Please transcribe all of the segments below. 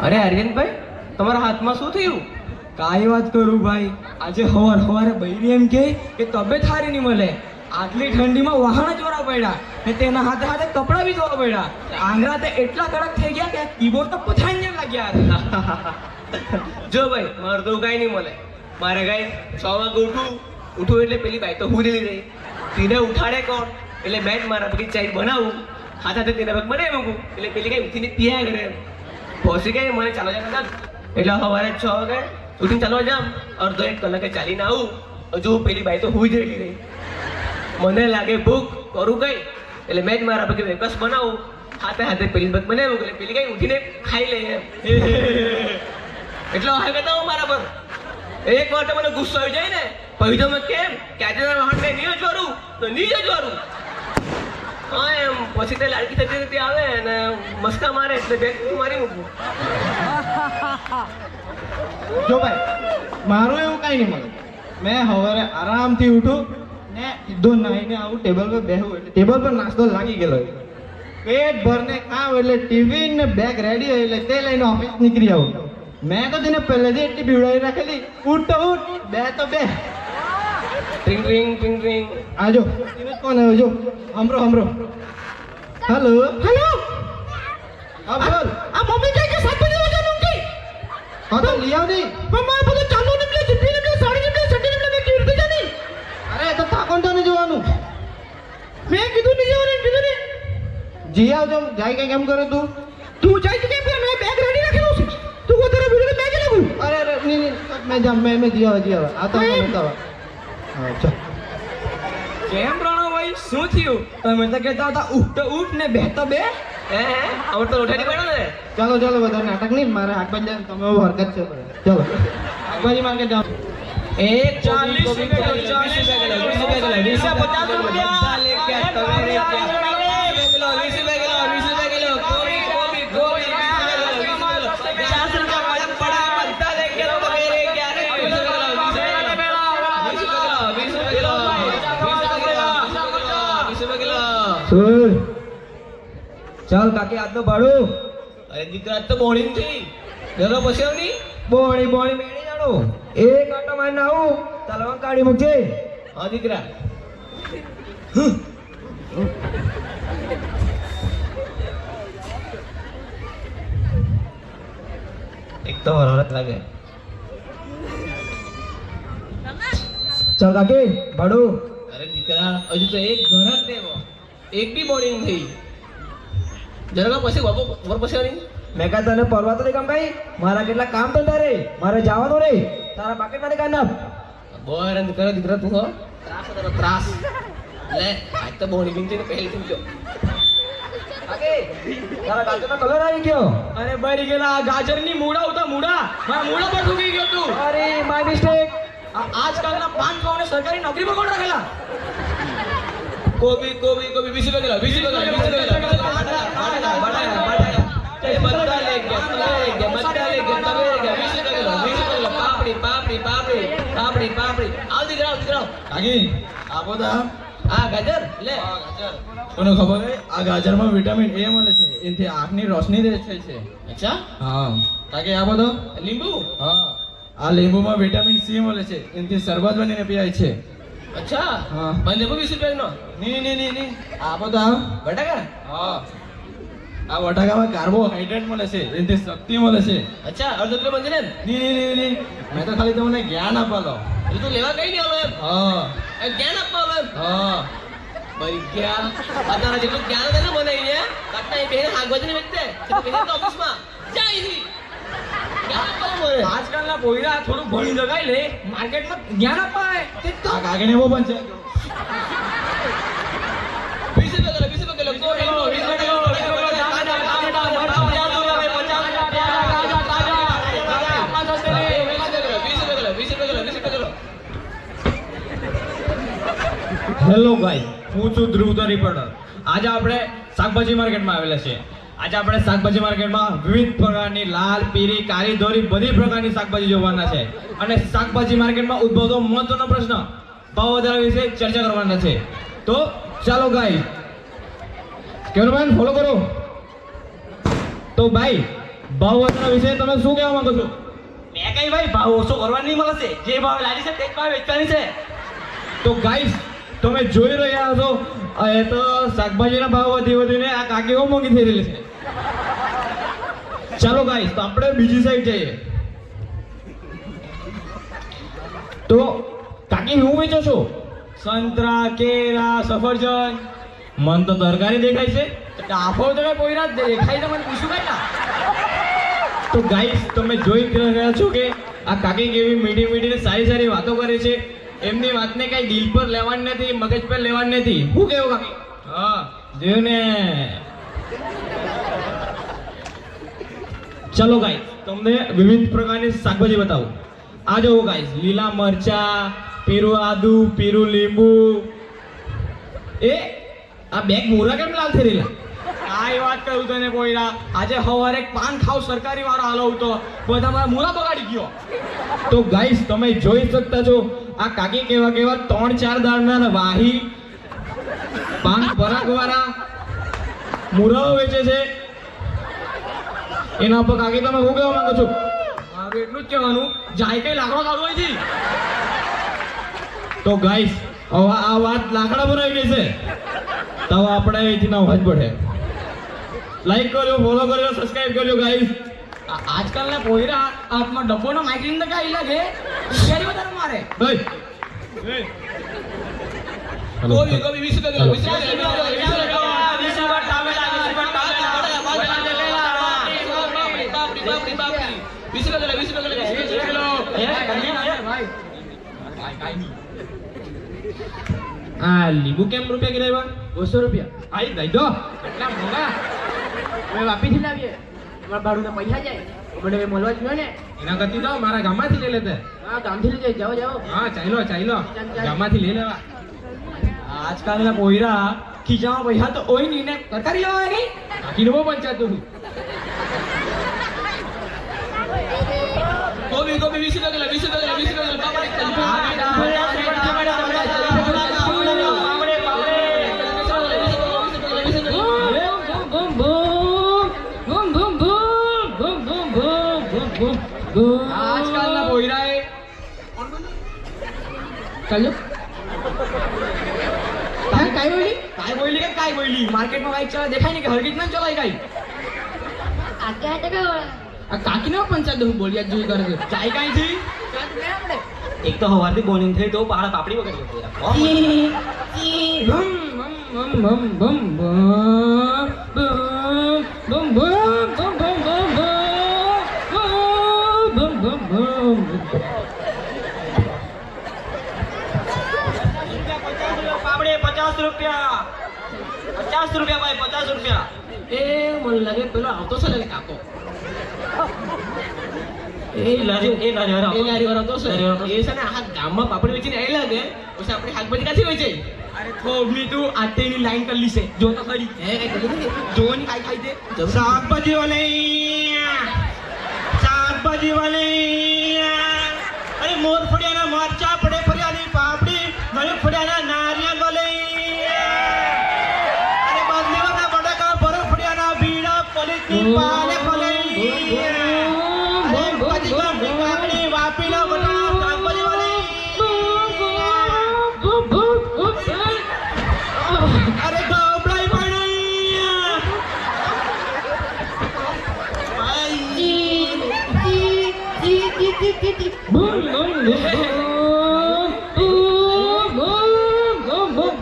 અરે આર્યનભાઈ, તમારા હાથમાં શું થયું? કાંઈ વાત કરું ભાઈ, આજે સવારે બૈરી એમ કે તબિયત સારી નહીં મળે. આટલી ઠંડીમાં વાહન જ વરા પડ્યા ને તેના હાથે હાથે કપડાં બી ધોવા પડ્યા. આંગળા તો એટલા કડક થઈ ગયા કે કીબોર્ડ તો પથારી જેમ લાગ્યા. જો ભાઈ, મારે તો કાંઈ નહીં મળે. મારે કાંઈ 6 વાગે ઉઠું એટલે પેલી બાઈ તો હુરેલી રહી. તેને ઉઠાડે કોણ? એટલે મેં જ મારા બધી ચાય બનાવું, હાથે તેના પગ બનાવી મૂકું એટલે પેલી કાંઈ ઉઠીને પીયા કરે. પછી કાંઈ મને ચાલો જાય એટલે સવારે 6 વાગે ઉઠીને ચાલવા જામ, અડધો 1 કલાકે ચાલીને આવું. હજુ પેલી બાઈ તો હુઈ જ રહેલી રહી. મને લાગે ભૂખ, કરું કઈ? એટલે મેં જ મારા પગે વેકસ બનાવું, હાથે પેલી પગ બનાવ્યું એટલે પેલી કાંઈ ઉઠીને ખાઈ લે એમ. એટલો હાલ કરતા હું મારા પર. એક વાર તો મને ગુસ્સો આવી જાય ને, પછી તો મેં કેમ કે આજે વાહન મેં નહીં જોરું તો નહીં જોરું. હા એમ પછી તે લાડકી થતી થતી આવે અને મસ્કા મારે એટલે બેગ મારી મૂકું. જો ભાઈ, મારું એવું કાંઈ નહીં મળે. મેં સવારે આરામથી ઉઠું ને સીધો નાહીને આવું ટેબલ પર બેહું એટલે ટેબલ પર નાસ્તો લાગી ગયેલો. પેટ ભરને ખાવ એટલે ટિફિન ને બેગ રેડી હોય એટલે તે લઈને ઓફિસ નીકળી આવું. મેં તો તેને પહેલેથી એટલી બીવડાવી રાખેલી, ઉઠ તો ઉઠ, બે તો બે. ટ્રિંગ ટ્રિંગ ટ્રિંગ ટ્રિંગ. આજો કોણ આવ્યો? જો હમરો હેલો હેલો. હા બોલ. આ મમ્મી કહે કે 7 વાગે જવાનું કે? હા તો લઈ આવ નહીં. પણ મારે બધું ચાલુ નીકળે, જુઠ્ઠી નીકળે, સાડી નીકળે, સડી નીકળે, મેં કેવી રીતે જાની? અરે તો થાકોન તો નહીં જવાનું. મેં કીધું નહીં જવાનું, કીધું ને. જી આવજો, જાય કે કેમ કરે તું? તું જાય કે કેમ કરે? મેં બેગ રેડી રાખેલું છે. તું વધારે બીજું મેં કે લાગું. અરે નહીં મેં જામ, મેં જી આવે. આ તો મને તો હા ચાલ. કેમ પ્રણવભાઈ, શું થયું? તમે તો કહેતા હતા ઉઠ તો ઉઠ ને બે તો બે. હે હવે તો ઉઠાડી પડે ને. ચાલો બધા નાટક નહીં, મારે શાકભાજી જાય, તમે હરકત છે. ચાલો શાકભાજી માર્કેટ જાઓ. 40 રૂપિયા ચાલ કાકી, આજનો ભાડું. અરે દીકરા, તો બોર્ડિંગ થઈ જરો પછી આવની બોણી મેળી જાણો. એક આટો મારીને આવું, તલવા કાઢી મૂકજે. હા દીકરા. એક તો હરત લાગે. ચાલ કાકી, ભાડું. અરે દીકરા, હજુ તો એક ઘર જ દેવો, એક બી બોર્ડિંગ થઈ જરા પછી વર પછી આવની. મેં કાંઈ તને પરવા તો નહીં કામ ભાઈ, મારા કેટલા કામ ધંધા રે, મારે જવાનું રે. તારા પાકેટ માંથી કાઢ નાખ. બોર કરે દીકરા, તું હો ત્રાસ હતો ત્રાસ. લે આજ તો બોર્ડિંગ થઈ ને પહેલી થી જો કાકી, તારા ગાજરનો કલર આવી ગયો. અરે બરી ગયેલા ગાજરની મૂળા ઉતા મૂળા, મારા મૂળા પર ઠુકી ગયો તું. અરે માય મિસ્ટેક. આજકાલના પાન ખાવાને સરકારી નોકરી પર કોણ રાખેલા? કોબી 20 રૂપિયા કિલો, 20 રૂપિયા કિલો. બધા લે ગયા, પાપડી. આવ દીકરા. કાકી, આપો તો. આ ગાજર લે. કોને ખબર હે, આ ગાજરમાં વિટામિન એ મળે છે, એનાથી આંખની રોશની રહે છે. અચ્છા, હા કાકી, આપો તો. લીંબુ. હા, આ લીંબુમાં વિટામિન સી મળે છે, એનાથી શરબત બનીને પીવાય છે. અચ્છા, હા. બંને 20 રૂપિયા નો. નહીં આપો તો. બટાકા. હા, આ બટાકામાં કાર્બોહાઈડ્રેટ મળે છે, એનાથી શક્તિ મળે છે. અચ્છા, અડધો કિલો બંધ ને. નહીં, મેં તો ખાલી તમને જ્ઞાન આપવાનો. તું લેવા કઈ નહીં આવે એમ. હા જ્ઞાન આપવા આવે એમ. હા. ભાઈ ગયા તારા જેટલું જ્ઞાન તને બનાવીને કાટના એ બેન શાકભાજી ને વેચતે તો ઓફિસમાં જાય નહીં. આજકાલના પોયરા થોડું ભણી જગાઈ લે, માર્કેટમાં જ્ઞાન અપાય. આ કાગીને બહુ પણ છે. 20 રૂપિયા કિલો. હેલો ગાઈસ, હું છું ધ્રુવ ધ રિપોર્ટર. આજે આપણે શાકભાજી માર્કેટમાં આવેલા છે. આજે આપણે શાકભાજી માર્કેટમાં વિવિધ પ્રકારની લાલ, પીળી, કાળી, ધોળી બધી પ્રકારની શાકભાજી જોવાના છે. અને શાકભાજી માર્કેટમાં ઉદ્ભવતો મહત્વનો પ્રશ્ન ભાવ વધારા વિશે ચર્ચા કરવાના છે. તો ચાલો ગાઈસ, કેમેરામેન ફોલો કરો. તો ભાઈ, ભાવ વધારા વિશે તમે શું કહેવા માંગો છો? મેં કઈ ભાઈ ભાવ ઓછો કરવાનો નહીં મળશે, જે ભાવ લાવી છે તે જ ભાવ વેચવાની છે. તો ગાઈસ તમે જોઈ રહ્યા છો એ તો શાકભાજીના ભાવ વધીને આ કાકી બહુ મોંઘી થઈ રહેલી છે. ચાલો ગાઈસ તો આપણે બીજી સાઈડ જઈએ. તો કાકી શું વેચો છો? સંતરા, કેળા, સફરજન. મન તો તરકારી દેખાય છે. ડાફો તો કઈ પોઈરા જ દેખાય તો મને પૂછ્યું કઈ ના. તો ગાઈસ તમે જોઈ રહ્યા છો કે આ કાકી કેવી મીઠી મીઠી ને સારી સારી વાતો કરે છે. એમની વાતને કઈ દિલ પર લેવાની નથી, મગજ પર લેવાની નથી. શું કેવું કાકી? હા જોયું ને. ચલો ગાઈસ તમને વિવિધ પ્રકારની શાકભાજી બતાવું. આ જોવો ગાઈસ, લીલા મરચા, પીરું આદુ, પીરું લીંબુ. એ આ બેગ મોરા કેમ લાલ થઈ રહેલા? કાંઈ વાત કરું તને પોઈરા, આજે સવારે પાન ખાવ સરકારી વાળો હાલો તો બધા મારા મૂળા બગાડી ગયો. તો ગાઈસ તમે જોઈ શકતા છો આ કાકી કેવા કેવા 3-4 દાળના વાહી પાન પરાગ વાળા મુરાઓ વેચે છે. એના પર કાકી તમે શું કહેવા માંગો છો? મારું એટલું જ કહેવાનું, જાય કઈ લાકડો કાઢવો હોય તો ગાઈસ હવે આ વાત લાકડા પર આવી ગઈ છે તો આપણે અહીંથી ના અવાજ પડે. લાઈક કરજો, ફોલો કરજો, સબસ્ક્રાઇબ કરજો ગાઈસ. આજકાલના પોઈરા હાથમાં ડબ્બોનો માઇક લઈને કાંઈ લાગે શેરી વધારે મારે. ગોબી ગોબી 20 રૂપિયા કિલો, 20 રૂપિયા આ લીંબુ કેમ રૂપિયા કિલો આવ્યા? 200 રૂપિયા. આઈ દઈ દો. એટલા મોંઘા અમે વાપીથી લાવીએ, અમારા ભાડું પૈસા જાય મને મળવા જ જોઈએ ને. એના કરતી તો મારા ગામમાંથી લઈ લેતે. હા ગામથી લઈ જાય, જાઓ જાઓ. હા ચાલો ગામમાંથી લઈ લેવા. આજકાલના પોઈરા ખીચામાં પૈસા તો હોય નહીં ને તરકારી લેવા નહીં. કાકીને બહુ પંચાયત હતું. ગોબી ગોબી 20 રૂપિયા કિલો, 20 રૂપિયા કિલો. આજકાલના પોઈરાએ ચાલો કાઈ બોલી માર્કેટમાં બાઈક ચલાવે દેખાય ને કે હરગીત ના ચલાય કાઈ. આ કાકીને પંચાયત હું બોલ્યા જોઈ કરે છે. ચાય કાઈ થી એક તો હવારથી બોલિંગ થઈ તો પાડા પાપડી વગર પાપડે 50 રૂપિયા ભાઈ, 50 રૂપિયા. એ મને લાગે પેલો આવતો છે ને કાકો. એ લારી વાળો તો છે. એ છે ને આ ગામમાં પાપડી વેચીને એ લાગે પછી આપણે શાકભાજી ક્યાંથી વેચે? અરે થોબની તું આટેની લાઈન કરી છે જો તો ખરી. જો ને કાઈ ખાઈ દે શાકભાજી વાલે અરે મોર ફળિયાના મરચા પડે ફળિયાની પાપડી મને ફળિયાના નારિયેળ વાલે અરે બાદલીવાના બટાકા ભરો ફળિયાના ભીડા પલીની પાલે ફલે વાપીના બટા શાકભાજી વાલે અરે ગોબડાઈ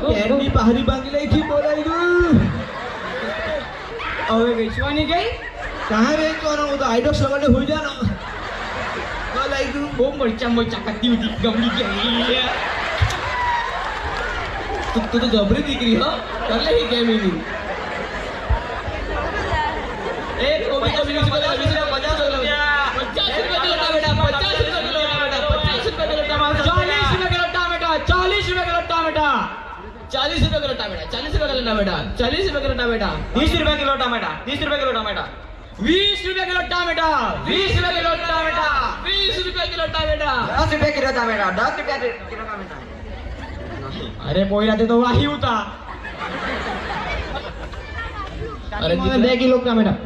કેરની બહારી બાંગી લઈ થી બોલાઈ ગયું. હવે વેચવાની ગઈ કहाँ વેચવાનો? હું તો આઈડો સવારે હોઈ જાનો બોલાઈ ગયું. બહુ મરચા કાઢતી હતી ગમડી ગઈ. તું તો જબરી દીકરી હો કર લે કેમ એની. એ કોબી તો 20 રૂપિયા 50 રૂપિયા 50 રૂપિયા કિલો ટામેટા 50 રૂપિયા કિલો ટામેટા 40 રૂપિયા કિલો ટામેટા 40 રૂપિયા કિલો ટામેટા 40 રૂપિયા કિલો ટામેટા 40 રૂપિયા કિલો ટામેટા 40 રૂપિયા કિલો ટામેટા 20 રૂપિયા કિલો ટામેટા 20 રૂપિયા કિલો ટામેટા 20 રૂપિયા કિલો ટામેટા 20 રૂપિયા કિલો ટામેટા 10 રૂપિયા કિલો ટામેટા 10 રૂપિયા કિલો ટામેટા. અરે પોઈરા તે તો વાહી ઉતા. અરે 2 કિલો ટામેટા.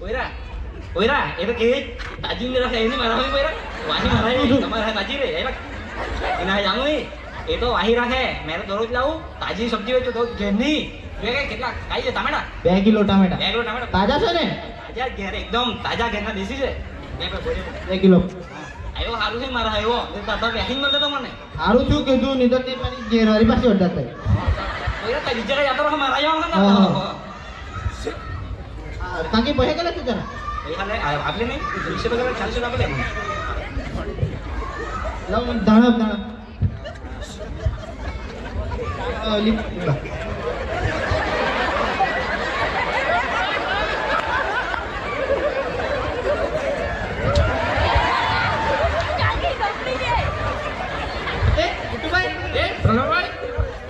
પોઈરા ઓયરા એ તો કે તાજી ને રાખે એની મારા ઓયરા વાહી મારા તમારા તાજી રે એલા એના જામો એ તો વાહી રાખે મેં તો દરરોજ લાવું તાજી સબ્જી વેચો તો ઘેરની લે કે કેટલા ખાઈ છે ટામેટા 2 કિલો ટામેટા 2 કિલો ટામેટા તાજા છે ને તાજા ઘેર એકદમ તાજા ઘેરના દેશી છે બે પર બોલે 2 કિલો આયો હારું છે મારા આયો એ તો વેહિંગ મળતો તો મને સારું શું કીધું નહીં તો તે મારી ઘેરવાળી પાસે અડધા થાય ઓયરા તાજી જગ્યાએ જાતો રહો મારા આયો હા, હા. ને તાકી પૈસા કેટલા છે જરા आपले नाही 200 वगैरे 400 आपले લાવ દાણા લીપ પ્રણવભાઈ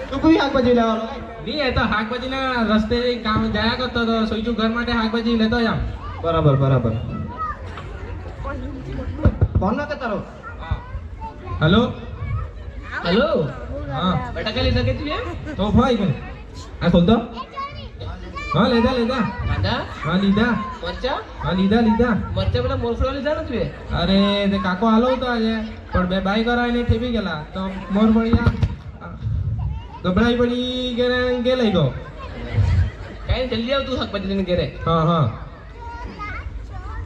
તું કોઈ શાકભાજી લેવાનો નહીં એ તો શાકભાજીના રસ્તે કામ જાયા કરતો તો સોઈચું ઘર માટે શાકભાજી લેતો જામ બરાબર બરાબર ફોન ના કરતા રહો હલો હલો હા બટાકા લઈ શકે તું એમ તો ભાઈ પણ આ ખોલતો હા લીધા કાંદા હા લીધા મરચા હા લીધા મરચા પેલા મોરફળો લીધા ને તું અરે તે કાકો હાલો તો આજે પણ બે બાઈક વાળા એને ઠેપી ગયેલા તો મોર પડ્યા ગભરાઈ પડી કે લઈ ગયો કઈ જલ્દી આવ તું શાકભાજી લઈને ઘરે હા હા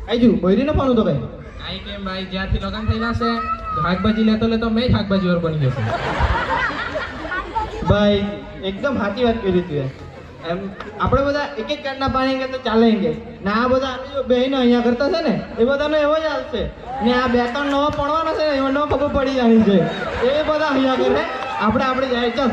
આઈજુ બોયરીને ફોન તો કઈ આઈ કેમ ભાઈ જ્યારથી લગન થયેલા છે શાકભાજી લેતો મેં શાકભાજી વાર બની જશે ભાઈ એકદમ સાચી વાત કરી તું એમ આપણે બધા એક એક કાર્ડના પાણી કે તો ચાલેંગે ને આ બધા અમે જો બહેનો અહીંયા કરતા છે ને એ બધાનો એવો જ હાલશે ને આ 2-3 નવા પડવાના છે ને એમાં ન ખબર પડી જાણી છે એ બધા અહીંયા કરે આપણે જાય ચાલ